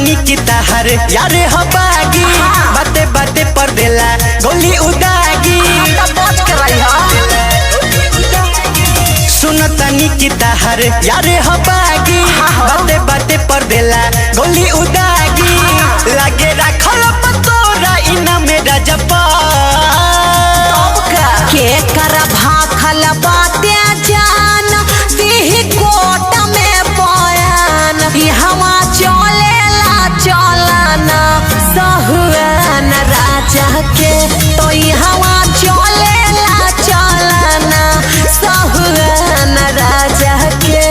तनी की ताहर यारे हबागी बाते बाते पर देला गोली उदागी सुन तनी की ताहर यारे हबागी बाते बाते पर देला गोली उदागी लागे राखल पतोरा इना मेरा जपा के कर भाखल बाते जान दिही कोट में बयान हवा चलेला चलना सहुआन राजा के तो हवा चलेला चलना सहुआन राजा के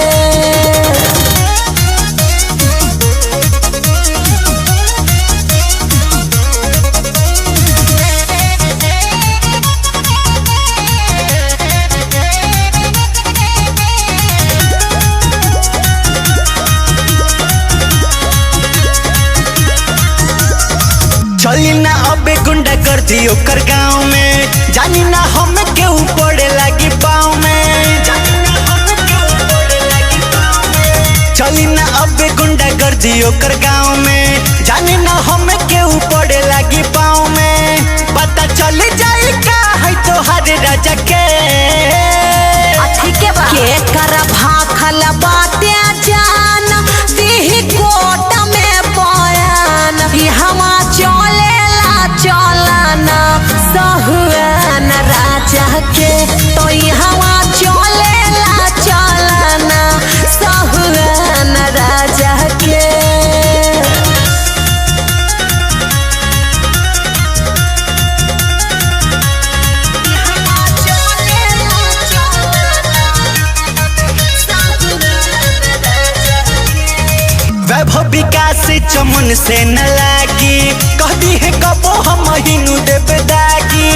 चली ना अबे गुंडा कर दी ओकर गाँव में जानी ना हम केहू पड़े लगी पाँव में चली ना अबे गुंडा कर दी ओकर गाँव में जानी ना हम केहू पड़े लगी पाँव में पता चल जाए का है तोहारे राजा के के कर भाखल बाते जान दिही कोट में बयान हवा चलेला चलना सहुआन राजा के तो हवा चलेला चलना सहुआन राजा के वैभव विकास चमन से न लागी कहती है कबो हम हिनू देव दागी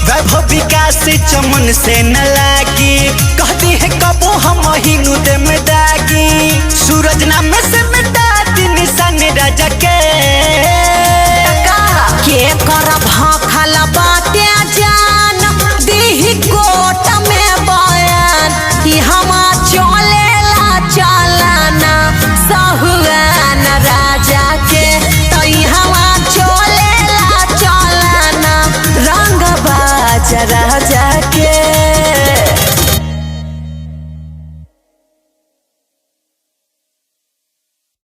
वैभव विकास चमन से न लागी कहती है कबो हम हिनू देव दागी सूरज नाम से मिटा दी निशान राजा के कर भाखल बाते जान दिही कोट में बयान हवा चलेला चलना सहुआन राजा के तो हवा चलेला चलना रंग बाज राजा के।